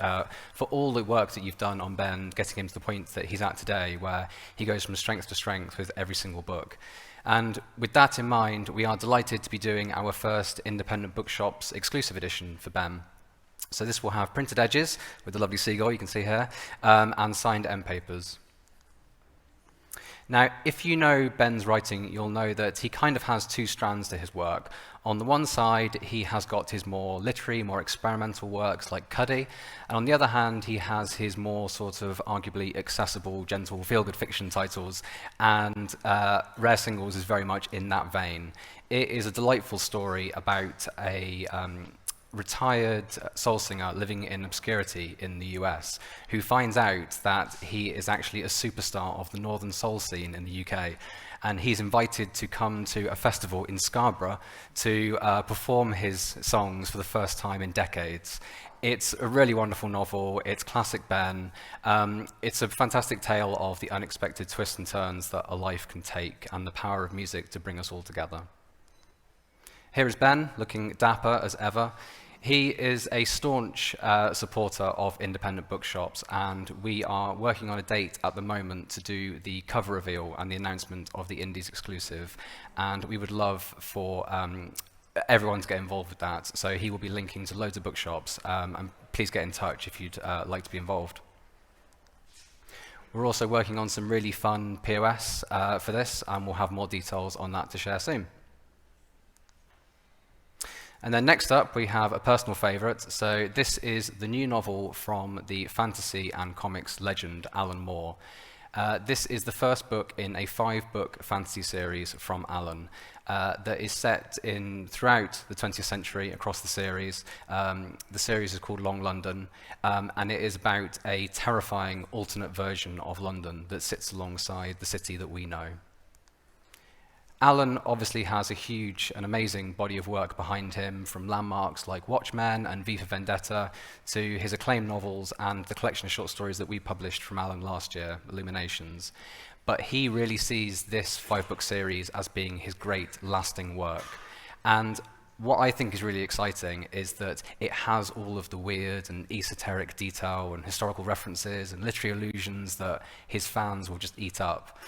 for all the work that you've done on Ben, getting him to the point that he's at today, where he goes from strength to strength with every single book. And with that in mind, we are delighted to be doing our first independent bookshops exclusive edition for Ben. So this will have printed edges with the lovely seagull you can see here, and signed end papers. Now, if you know Ben's writing, you'll know that he kind of has two strands to his work. On the one side, he has got his more literary, more experimental works like Cuddy, and on the other hand, he has his more sort of arguably accessible, gentle, feel-good fiction titles, and Rare Singles is very much in that vein. It is a delightful story about a retired soul singer living in obscurity in the US who finds out that he is actually a superstar of the northern soul scene in the UK, and he's invited to come to a festival in Scarborough to perform his songs for the first time in decades. It's a really wonderful novel. It's classic Ben. It's a fantastic tale of the unexpected twists and turns that a life can take and the power of music to bring us all together. Here is Ben, looking dapper as ever. He is a staunch supporter of independent bookshops, and we are working on a date at the moment to do the cover reveal and the announcement of the Indies exclusive, and we would love for everyone to get involved with that. So he will be linking to loads of bookshops, and please get in touch if you'd like to be involved. We're also working on some really fun POS for this, and we'll have more details on that to share soon. And then next up, we have a personal favorite. So this is the new novel from the fantasy and comics legend Alan Moore. This is the first book in a 5-book fantasy series from Alan that is set throughout the 20th century across the series. The series is called Long London, and it is about a terrifying alternate version of London that sits alongside the city that we know. Alan obviously has a huge and amazing body of work behind him, from landmarks like Watchmen and V for Vendetta to his acclaimed novels and the collection of short stories that we published from Alan last year, Illuminations. But he really sees this 5-book series as being his great lasting work. And what I think is really exciting is that it has all of the weird and esoteric detail and historical references and literary allusions that his fans will just eat up.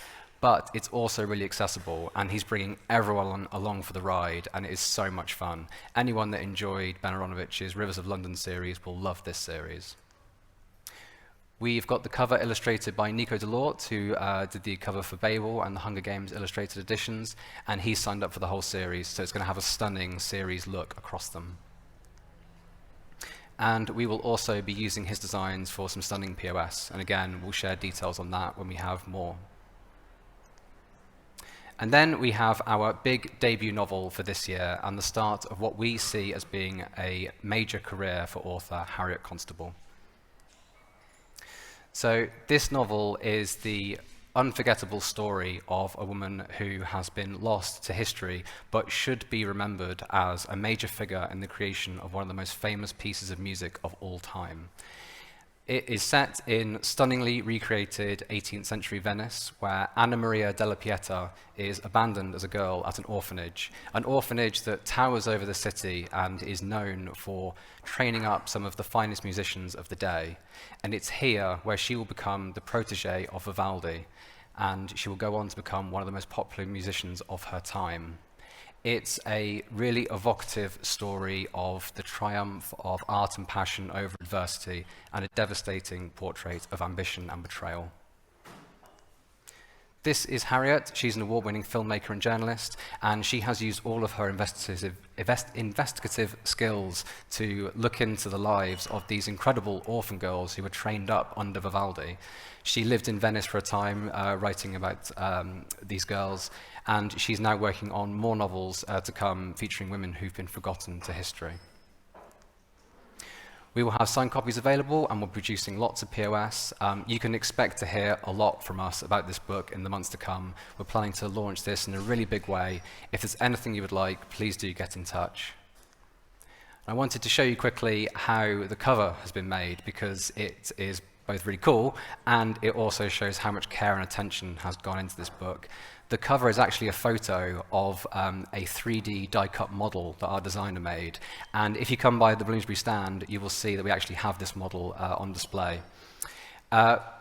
But it's also really accessible, and he's bringing everyone along for the ride, and it is so much fun. Anyone that enjoyed Ben Aronovich's Rivers of London series will love this series. We've got the cover illustrated by Nico Delort, who did the cover for Babel and the Hunger Games illustrated editions, and he signed up for the whole series, so it's going to have a stunning series look across them. And we will also be using his designs for some stunning POS, and again, we'll share details on that when we have more. And then we have our big debut novel for this year and the start of what we see as being a major career for author Harriet Constable. So this novel is the unforgettable story of a woman who has been lost to history but should be remembered as a major figure in the creation of one of the most famous pieces of music of all time. It is set in stunningly recreated 18th century Venice, where Anna Maria della Pieta is abandoned as a girl at an orphanage that towers over the city and is known for training up some of the finest musicians of the day. And it's here where she will become the protege of Vivaldi, and she will go on to become one of the most popular musicians of her time. It's a really evocative story of the triumph of art and passion over adversity, and a devastating portrait of ambition and betrayal. This is Harriet. She's an award-winning filmmaker and journalist, and she has used all of her investigative skills to look into the lives of these incredible orphan girls who were trained up under Vivaldi. She lived in Venice for a time, writing about these girls, and she's now working on more novels to come featuring women who've been forgotten to history. We will have signed copies available, and we're producing lots of POS. You can expect to hear a lot from us about this book in the months to come. We're planning to launch this in a really big way. If there's anything you would like, please do get in touch. I wanted to show you quickly how the cover has been made, because it is both really cool, and it also shows how much care and attention has gone into this book. The cover is actually a photo of a 3D die-cut model that our designer made. And if you come by the Bloomsbury stand, you will see that we actually have this model on display.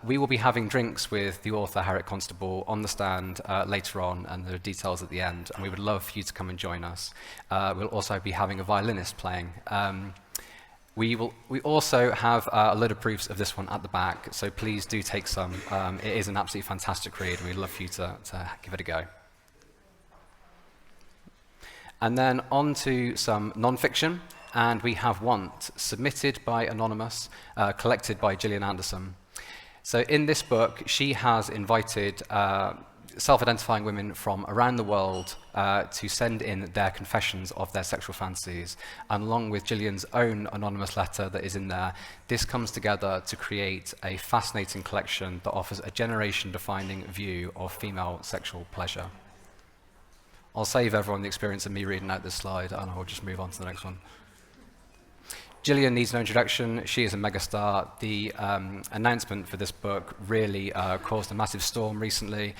We will be having drinks with the author, Harriet Constable, on the stand later on, and there are details at the end, and we would love for you to come and join us. We'll also be having a violinist playing. We also have a load of proofs of this one at the back, so please do take some. It is an absolutely fantastic read, and we'd love for you to give it a go. And then on to some non-fiction, and we have Want, submitted by Anonymous, collected by Gillian Anderson. So in this book, she has invited self-identifying women from around the world to send in their confessions of their sexual fantasies. And along with Gillian's own anonymous letter that is in there, this comes together to create a fascinating collection that offers a generation-defining view of female sexual pleasure. I'll save everyone the experience of me reading out this slide, and I'll just move on to the next one. Gillian needs no introduction. She is a megastar. The announcement for this book really caused a massive storm recently.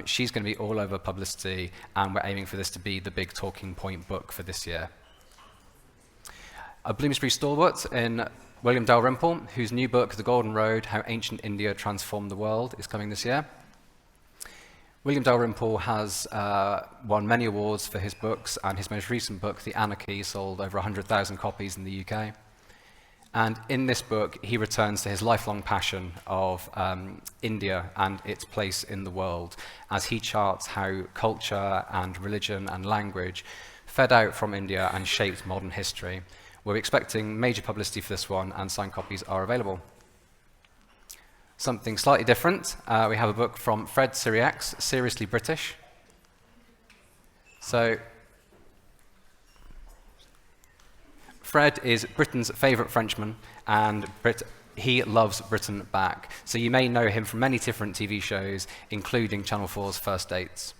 She's going to be all over publicity, and we're aiming for this to be the big talking point book for this year. A Bloomsbury stalwart in William Dalrymple, whose new book, The Golden Road, How Ancient India Transformed the World, is coming this year. William Dalrymple has won many awards for his books, and his most recent book, The Anarchy, sold over 100,000 copies in the UK. And in this book, he returns to his lifelong passion of India and its place in the world, as he charts how culture and religion and language fed out from India and shaped modern history. We're expecting major publicity for this one, and signed copies are available. Something slightly different, we have a book from Fred Syriacs, Seriously British. So, Fred is Britain's favourite Frenchman, and he loves Britain back. So you may know him from many different TV shows, including Channel 4's First Dates.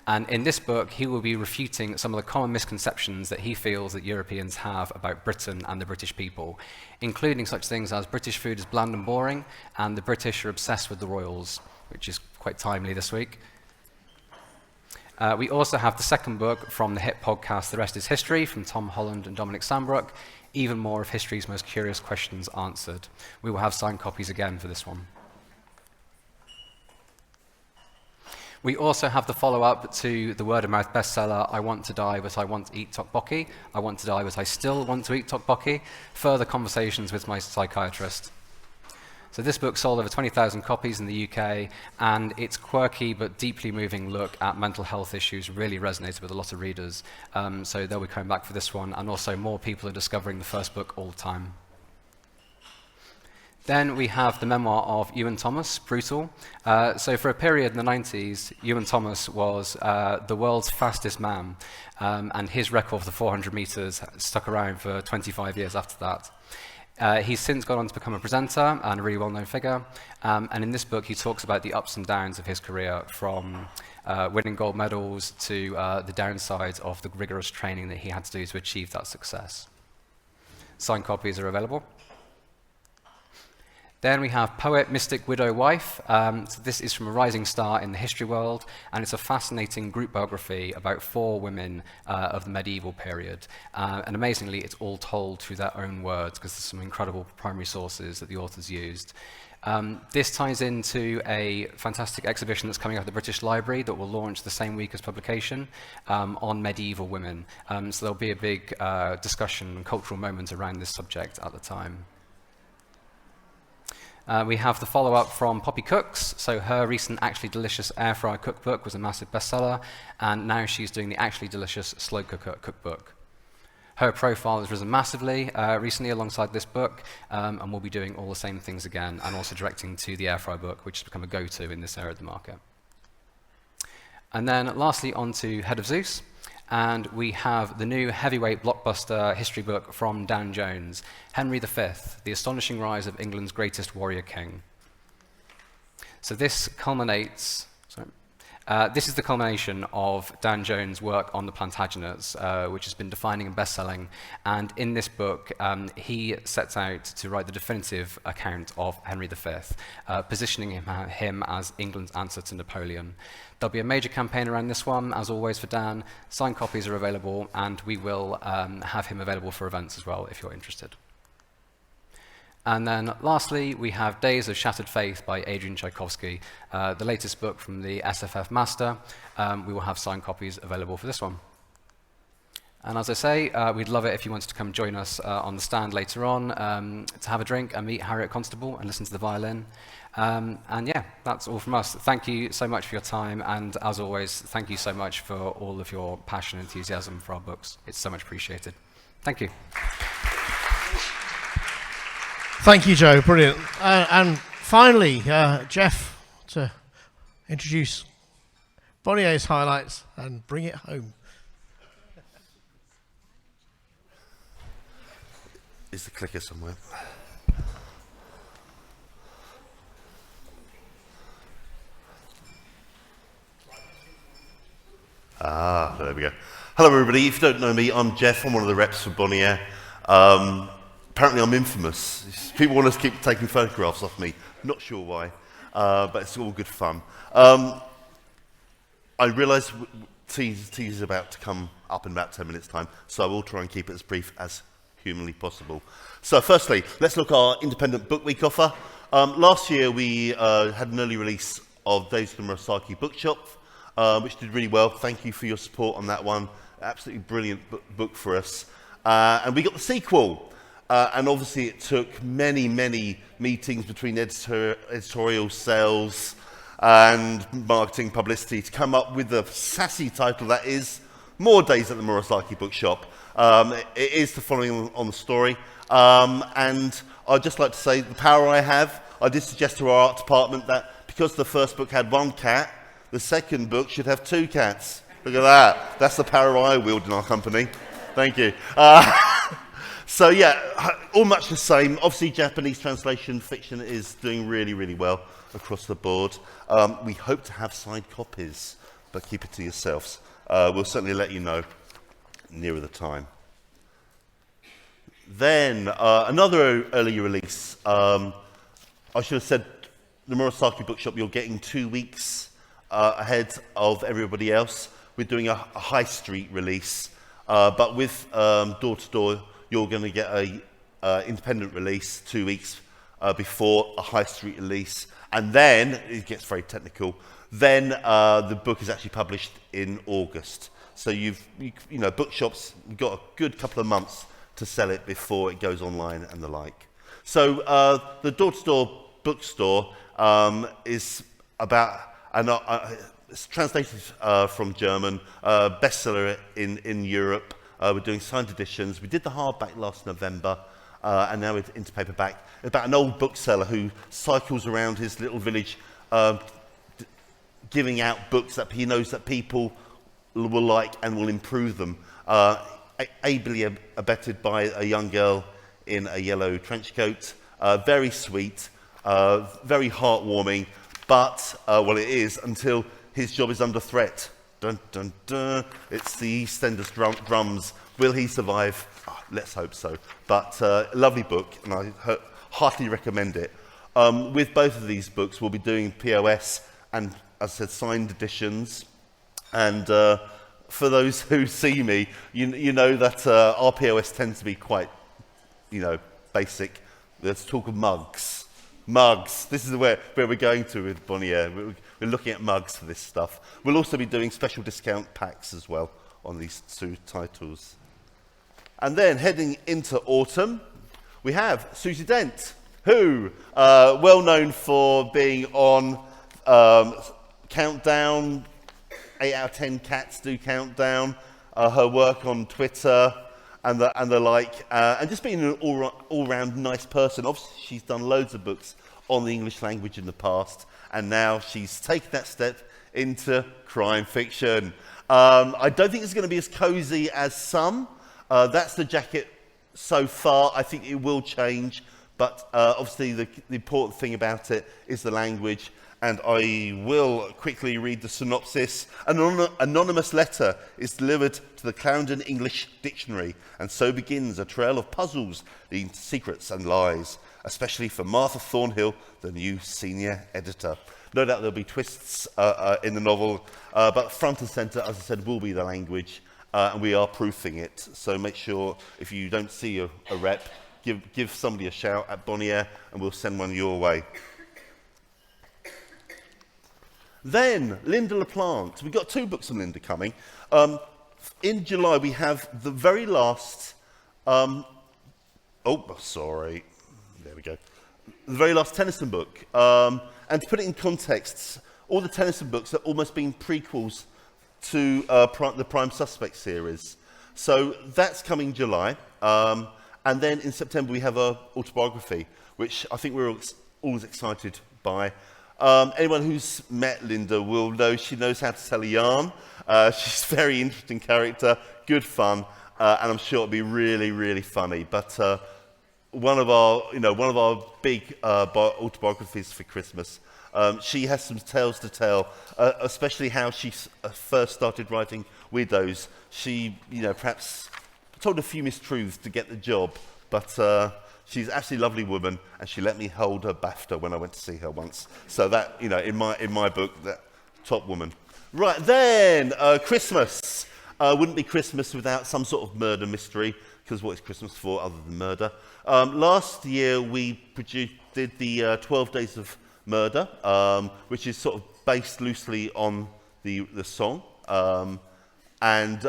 And in this book, he will be refuting some of the common misconceptions that he feels that Europeans have about Britain and the British people, including such things as British food is bland and boring, and the British are obsessed with the royals, which is quite timely this week. We also have the second book from the hit podcast The Rest is History, from Tom Holland and Dominic Sambrook, even more of history's most curious questions answered. We will have signed copies again for this one. We also have the follow-up to the word-of-mouth bestseller, I Want to Die, But I Want to Eat Tteokbokki. I Want to Die, But I Still Want to Eat Tteokbokki. Further conversations with my psychiatrist. So this book sold over 20,000 copies in the UK, and its quirky but deeply moving look at mental health issues really resonated with a lot of readers. So they'll be coming back for this one, and also more people are discovering the first book all the time. Then we have the memoir of Ewan Thomas, Brutal. So for a period in the 90s, Ewan Thomas was the world's fastest man, and his record for the 400 meters stuck around for 25 years after that. He's since gone on to become a presenter and a really well-known figure, and in this book he talks about the ups and downs of his career, from winning gold medals to the downsides of the rigorous training that he had to do to achieve that success. Signed copies are available. Then we have Poet, Mystic, Widow, Wife. So this is from a rising star in the history world, and it's a fascinating group biography about 4 women of the medieval period. And amazingly, it's all told through their own words, because there's some incredible primary sources that the authors used. This ties into a fantastic exhibition that's coming out of the British Library that will launch the same week as publication on medieval women. So there'll be a big discussion and cultural moment around this subject at the time. We have the follow-up from Poppy Cooks. So her recent Actually Delicious Air Fryer cookbook was a massive bestseller, and now she's doing the Actually Delicious Slow Cooker cookbook. Her profile has risen massively recently alongside this book, and we'll be doing all the same things again, and also directing to the air fry book, which has become a go-to in this area of the market. And then lastly, on to Head of Zeus, and we have the new heavyweight blockbuster history book from Dan Jones, Henry V, The Astonishing Rise of England's Greatest Warrior King. So this culminates... this is the culmination of Dan Jones' work on the Plantagenets, which has been defining and best-selling. And in this book, he sets out to write the definitive account of Henry V, positioning him as England's answer to Napoleon. There'll be a major campaign around this one, as always for Dan. Signed copies are available, and we will have him available for events as well, if you're interested. And then lastly, we have Days of Shattered Faith by Adrian Tchaikovsky, the latest book from the SFF Master. We will have signed copies available for this one. And as I say, we'd love it if you wanted to come join us on the stand later on to have a drink and meet Harriet Constable and listen to the violin. And yeah, that's all from us. Thank you so much for your time, and as always, thank you so much for all of your passion and enthusiasm for our books. It's so much appreciated. Thank you. Thank you, Joe. Brilliant. And finally, Jeff, to introduce Bonnier's highlights and bring it home. Is the clicker somewhere? Ah, there we go. Hello, everybody. If you don't know me, I'm Jeff. I'm one of the reps for Bonnier. Apparently I'm infamous. People want to keep taking photographs of me. Not sure why, but it's all good fun. I realise Tease is about to come up in about 10 minutes' time, so I will try and keep it as brief as humanly possible. So firstly, let's look at our independent book week offer. Last year we had an early release of Days of the Murasaki Bookshop, which did really well. Thank you for your support on that one. Absolutely brilliant book for us. And we got the sequel. And obviously it took many, many meetings between editorial sales and marketing publicity to come up with the sassy title that is More Days at the Murasaki Bookshop. It is the following on the story. And I'd just like to say the power I have, I did suggest to our art department that because the first book had 1 cat, the second book should have 2 cats. Look at that. That's the power I wield in our company. Thank you. So yeah, all much the same. Obviously, Japanese translation fiction is doing really, really well across the board. We hope to have signed copies, but keep it to yourselves. We'll certainly let you know nearer the time. Then, another early release. I should have said the Murasaki Bookshop, you're getting 2 weeks ahead of everybody else. We're doing a high street release, but with door-to-door, you're going to get a independent release 2 weeks before a high street release, and then it gets very technical. Then the book is actually published in August. So you know, bookshops, you've got a good couple of months to sell it before it goes online and the like. So the door-to-door bookstore is about it's translated from German, bestseller in Europe. We're doing signed editions. We did the hardback last November, and now we're into paperback. About an old bookseller who cycles around his little village giving out books that he knows that people will like and will improve them. Ably abetted by a young girl in a yellow trench coat. Very sweet, very heartwarming, but, well, it is until his job is under threat. Dun, dun, dun. It's the EastEnders drums. Will he survive? Oh, let's hope so. But lovely book, and I heartily recommend it. With both of these books, we'll be doing POS and, as I said, signed editions. And for those who see me, you know that our POS tends to be quite, basic. Let's talk of mugs. Mugs. This is where we're going to with Bonnier. We're looking at mugs for this stuff. We'll also be doing special discount packs as well on these two titles. And then heading into autumn, we have Susie Dent, who, well known for being on Countdown, 8 out of 10 cats do Countdown, her work on Twitter and the like, and just being an all-round nice person. Obviously, she's done loads of books on the English language in the past, and now she's taken that step into crime fiction. I don't think it's going to be as cosy as some. That's the jacket so far. I think it will change, but obviously the important thing about it is the language. And I will quickly read the synopsis. An anonymous letter is delivered to the Clarendon English Dictionary, and so begins a trail of puzzles leading to secrets and lies, especially for Martha Thornhill, the new senior editor. No doubt there'll be twists in the novel, but front and centre, as I said, will be the language, and we are proofing it. So make sure, if you don't see a rep, give somebody a shout at Bonnier, and we'll send one your way. Then, Linda LaPlante. We've got 2 books on Linda coming. In July, we have the very last... There we go. The very last Tennyson book. And to put it in context, all the Tennyson books have almost been prequels to the Prime Suspect series. So that's coming July. And then in September, we have an autobiography, which I think we're always excited by. Anyone who's met Linda will know she knows how to tell a yarn. She's a very interesting character, good fun, and I'm sure it'll be really, really funny. But one of our big autobiographies for Christmas. She has some tales to tell, especially how she first started writing Widows. She, perhaps told a few mistruths to get the job, but she's an absolutely lovely woman, and she let me hold her BAFTA when I went to see her once. So that, in my book, that top woman. Right, then, Christmas. Wouldn't be Christmas without some sort of murder mystery, because what is Christmas for other than murder? Last year, we did the 12 Days of Murder, which is sort of based loosely on the song. And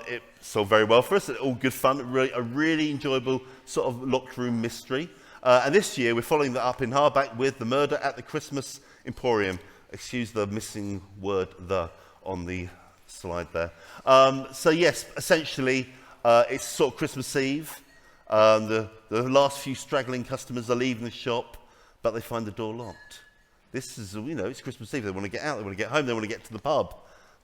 it sold very well for us. All good fun, a really enjoyable sort of locked room mystery. And this year, we're following that up in hardback with The Murder at the Christmas Emporium. Excuse the missing word, the, on the slide there. So yes, essentially, it's sort of Christmas Eve. The last few straggling customers are leaving the shop, but they find the door locked. This is, it's Christmas Eve. They want to get out, they want to get home, they want to get to the pub.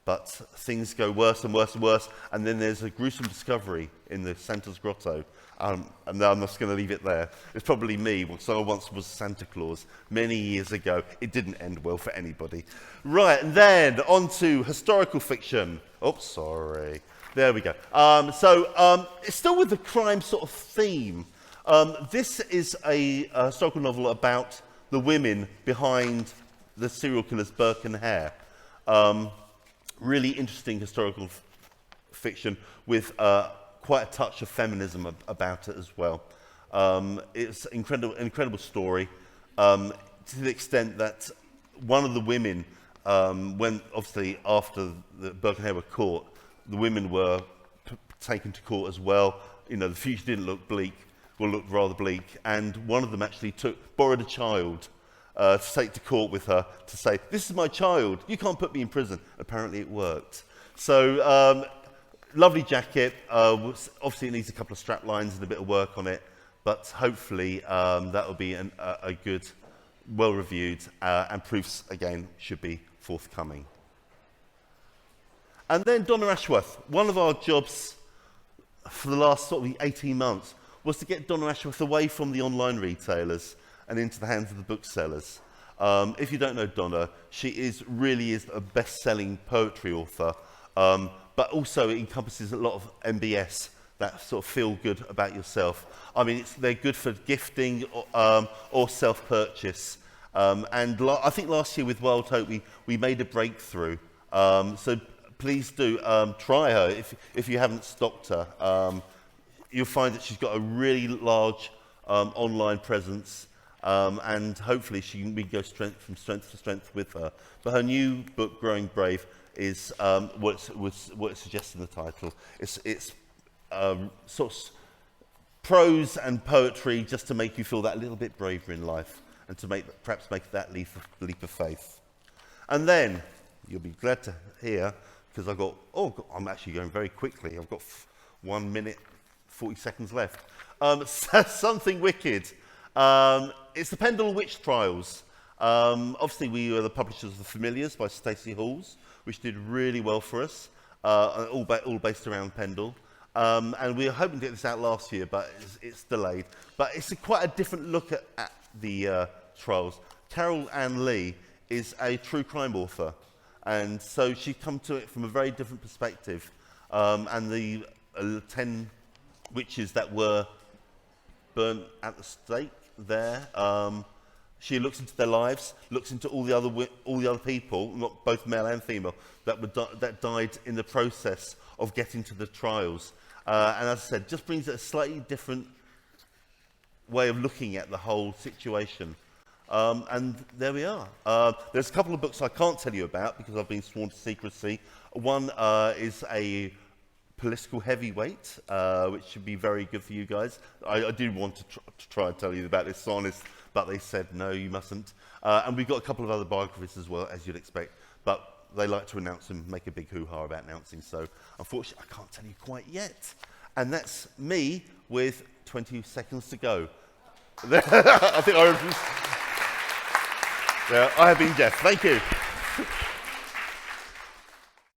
But things go worse and worse and worse, and then there's a gruesome discovery in the Santa's Grotto. And I'm just going to leave it there. It's probably me, because I once was Santa Claus many years ago. It didn't end well for anybody. Right, and then on to historical fiction. Oops, sorry. There we go. It's still with the crime sort of theme. This is a historical novel about the women behind the serial killers Burke and Hare. Really interesting historical fiction with quite a touch of feminism about it as well. It's an incredible story to the extent that one of the women, when obviously after the Burke and Hare were caught, the women were taken to court as well. The future didn't look bleak, looked rather bleak, and one of them actually borrowed a child to take to court with her to say, "This is my child, you can't put me in prison." Apparently it worked. So, lovely jacket. Obviously it needs a couple of strap lines and a bit of work on it, but hopefully that will be a good, well-reviewed, and proofs, again, should be forthcoming. And then Donna Ashworth. One of our jobs for the last sort of 18 months was to get Donna Ashworth away from the online retailers and into the hands of the booksellers. If you don't know Donna, she really is a best-selling poetry author, but also it encompasses a lot of MBS, that sort of feel good about yourself. I mean, they're good for gifting or self-purchase. I think last year with Wild Hope, we made a breakthrough. So please do try her if you haven't stocked her. You'll find that she's got a really large online presence, and hopefully we can go from strength to strength with her. But her new book, Growing Brave, is what it suggests in the title. It's sort of prose and poetry just to make you feel that little bit braver in life, and to perhaps make that leap of faith. And then you'll be glad to hear, because I'm actually going very quickly. I've got 1 minute, 40 seconds left. Something Wicked. It's the Pendle Witch Trials. Obviously, we were the publishers of The Familiars by Stacey Halls, which did really well for us, all based around Pendle. And we were hoping to get this out last year, but it's delayed. But it's quite a different look at the trials. Carol Ann Lee is a true crime author, and so she's come to it from a very different perspective. And the 10 witches that were burnt at the stake there, she looks into their lives, looks into all the other people, not both male and female, that died in the process of getting to the trials. And as I said, just brings a slightly different way of looking at the whole situation. And there we are. There's a couple of books I can't tell you about because I've been sworn to secrecy. One is a political heavyweight, which should be very good for you guys. I did want to try and tell you about this Honest, but they said, no, you mustn't. And we've got a couple of other biographies as well, as you'd expect. But they like to announce and make a big hoo-ha about announcing. So unfortunately, I can't tell you quite yet. And that's me with 20 seconds to go. I think I have been Jeff. Thank you.